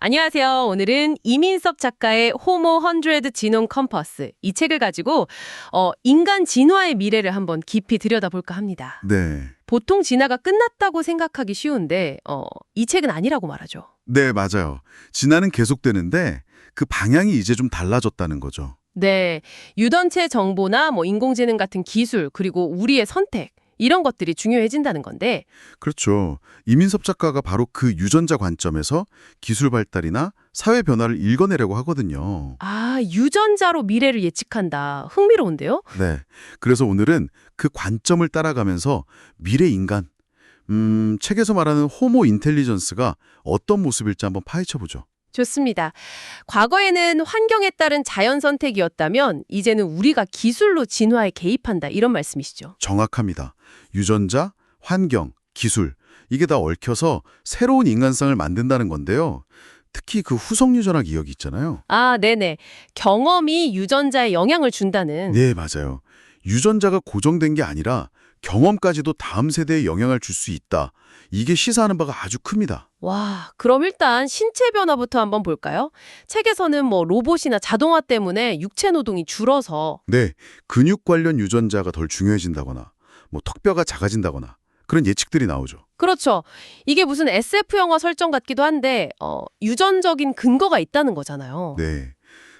안녕하세요. 오늘은 이민섭 작가의 호모 100 지놈 컴퍼스 이 책을 가지고 인간 진화의 미래를 한번 깊이 들여다볼까 합니다. 네. 보통 진화가 끝났다고 생각하기 쉬운데 이 책은 아니라고 말하죠. 네, 맞아요. 진화는 계속되는데 그 방향이 이제 좀 달라졌다는 거죠. 네, 유전체 정보나 인공지능 같은 기술 그리고 우리의 선택 이런 것들이 중요해진다는 건데 그렇죠. 이민섭 작가가 바로 그 유전자 관점에서 기술 발달이나 사회 변화를 읽어내려고 하거든요. 유전자로 미래를 예측한다. 흥미로운데요? 네. 그래서 오늘은 그 관점을 따라가면서 미래 인간, 책에서 말하는 호모 인텔리전스가 어떤 모습일지 한번 파헤쳐보죠. 좋습니다. 과거에는 환경에 따른 자연 선택이었다면 이제는 우리가 기술로 진화에 개입한다 이런 말씀이시죠. 정확합니다. 유전자, 환경, 기술, 이게 다 얽혀서 새로운 인간상을 만든다는 건데요. 특히 그 후속 유전학 이야기 있잖아요. 네네. 경험이 유전자에 영향을 준다는. 네, 맞아요. 유전자가 고정된 게 아니라 경험까지도 다음 세대에 영향을 줄 수 있다. 이게 시사하는 바가 아주 큽니다. 와, 그럼 일단 신체 변화부터 한번 볼까요? 책에서는 로봇이나 자동화 때문에 육체 노동이 줄어서 네, 근육 관련 유전자가 덜 중요해진다거나 턱뼈가 작아진다거나 그런 예측들이 나오죠. 그렇죠. 이게 무슨 SF 영화 설정 같기도 한데 유전적인 근거가 있다는 거잖아요. 네,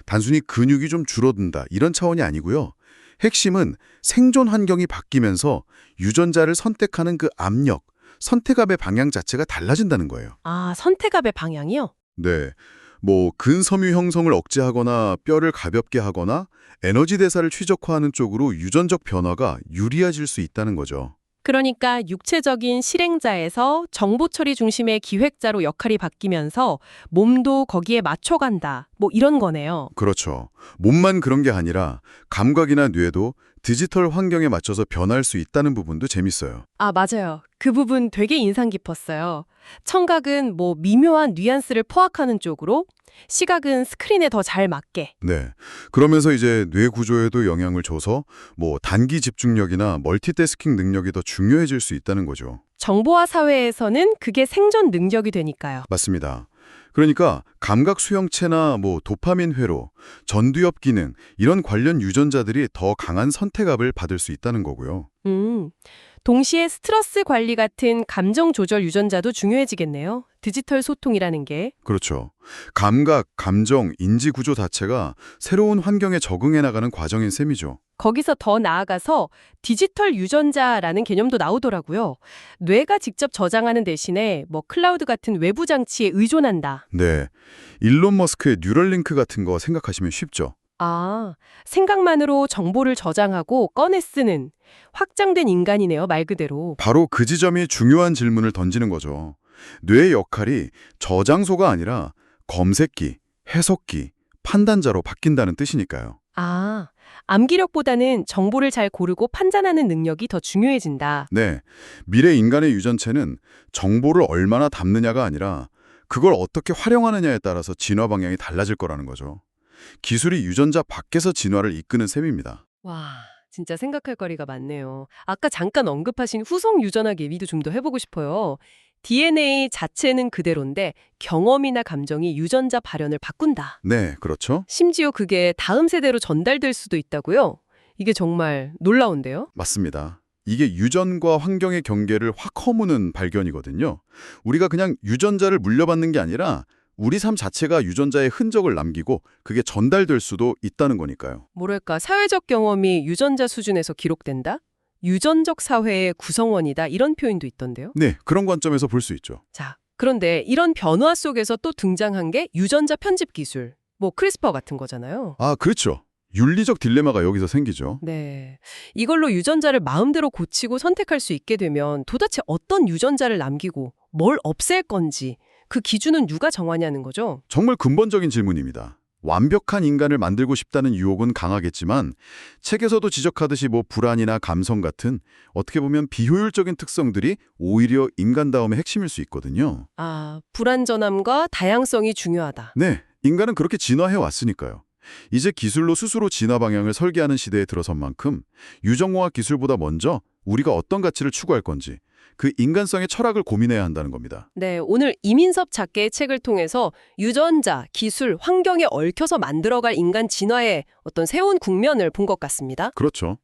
단순히 근육이 좀 줄어든다 이런 차원이 아니고요. 핵심은 생존 환경이 바뀌면서 유전자를 선택하는 그 압력, 선택압의 방향 자체가 달라진다는 거예요. 선택압의 방향이요? 네, 근섬유 형성을 억제하거나 뼈를 가볍게 하거나 에너지 대사를 최적화하는 쪽으로 유전적 변화가 유리해질 수 있다는 거죠. 그러니까 육체적인 실행자에서 정보 처리 중심의 기획자로 역할이 바뀌면서 몸도 거기에 맞춰간다. 이런 거네요. 그렇죠. 몸만 그런 게 아니라 감각이나 뇌도 디지털 환경에 맞춰서 변할 수 있다는 부분도 재밌어요. 맞아요. 그 부분 되게 인상 깊었어요. 청각은 미묘한 뉘앙스를 포악하는 쪽으로, 시각은 스크린에 더 잘 맞게. 네. 그러면서 이제 뇌 구조에도 영향을 줘서 단기 집중력이나 멀티태스킹 능력이 더 중요해질 수 있다는 거죠. 정보화 사회에서는 그게 생존 능력이 되니까요. 맞습니다. 그러니까 감각 수용체나 도파민 회로, 전두엽 기능 이런 관련 유전자들이 더 강한 선택압을 받을 수 있다는 거고요. 동시에 스트레스 관리 같은 감정 조절 유전자도 중요해지겠네요. 디지털 소통이라는 게. 그렇죠. 감각, 감정, 인지 구조 자체가 새로운 환경에 적응해 나가는 과정인 셈이죠. 거기서 더 나아가서 디지털 유전자라는 개념도 나오더라고요. 뇌가 직접 저장하는 대신에 클라우드 같은 외부 장치에 의존한다. 네. 일론 머스크의 뉴럴링크 같은 거 생각하시면 쉽죠. 생각만으로 정보를 저장하고 꺼내 쓰는 확장된 인간이네요, 말 그대로. 바로 그 지점이 중요한 질문을 던지는 거죠. 뇌의 역할이 저장소가 아니라 검색기, 해석기, 판단자로 바뀐다는 뜻이니까요. 암기력보다는 정보를 잘 고르고 판단하는 능력이 더 중요해진다. 네. 미래 인간의 유전체는 정보를 얼마나 담느냐가 아니라 그걸 어떻게 활용하느냐에 따라서 진화 방향이 달라질 거라는 거죠. 기술이 유전자 밖에서 진화를 이끄는 셈입니다. 와, 진짜 생각할 거리가 많네요. 아까 잠깐 언급하신 후속 유전학 얘기도 좀 더 해보고 싶어요. DNA 자체는 그대로인데 경험이나 감정이 유전자 발현을 바꾼다. 네, 그렇죠. 심지어 그게 다음 세대로 전달될 수도 있다고요? 이게 정말 놀라운데요? 맞습니다. 이게 유전과 환경의 경계를 확 허무는 발견이거든요. 우리가 그냥 유전자를 물려받는 게 아니라 우리 삶 자체가 유전자의 흔적을 남기고 그게 전달될 수도 있다는 거니까요. 뭐랄까, 사회적 경험이 유전자 수준에서 기록된다? 유전적 사회의 구성원이다 이런 표현도 있던데요. 네, 그런 관점에서 볼 수 있죠. 자, 그런데 이런 변화 속에서 또 등장한 게 유전자 편집 기술, 크리스퍼 같은 거잖아요. 그렇죠. 윤리적 딜레마가 여기서 생기죠. 네, 이걸로 유전자를 마음대로 고치고 선택할 수 있게 되면 도대체 어떤 유전자를 남기고 뭘 없앨 건지 그 기준은 누가 정하냐는 거죠. 정말 근본적인 질문입니다. 완벽한 인간을 만들고 싶다는 유혹은 강하겠지만 책에서도 지적하듯이 불안이나 감성 같은 어떻게 보면 비효율적인 특성들이 오히려 인간다움의 핵심일 수 있거든요. 불완전함과 다양성이 중요하다. 네, 인간은 그렇게 진화해 왔으니까요. 이제 기술로 스스로 진화 방향을 설계하는 시대에 들어선 만큼 유전공학 기술보다 먼저 우리가 어떤 가치를 추구할 건지 그 인간성의 철학을 고민해야 한다는 겁니다. 네, 오늘 이민섭 작가의 책을 통해서 유전자, 기술, 환경에 얽혀서 만들어갈 인간 진화의 어떤 새로운 국면을 본 것 같습니다. 그렇죠.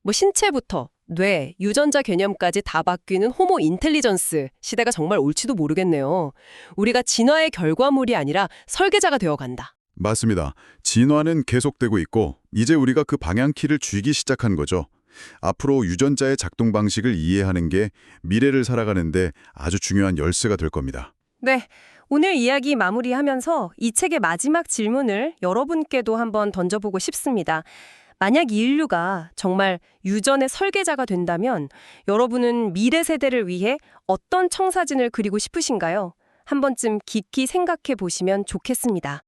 뭐 신체부터 뇌, 유전자 개념까지 다 바뀌는 호모 인텔리전스 시대가 정말 올지도 모르겠네요. 우리가 진화의 결과물이 아니라 설계자가 되어간다. 맞습니다. 진화는 계속되고 있고 이제 우리가 그 방향키를 쥐기 시작한 거죠. 앞으로 유전자의 작동 방식을 이해하는 게 미래를 살아가는데 아주 중요한 열쇠가 될 겁니다. 네, 오늘 이야기 마무리하면서 이 책의 마지막 질문을 여러분께도 한번 던져보고 싶습니다. 만약 이 인류가 정말 유전의 설계자가 된다면 여러분은 미래 세대를 위해 어떤 청사진을 그리고 싶으신가요? 한 번쯤 깊이 생각해 보시면 좋겠습니다.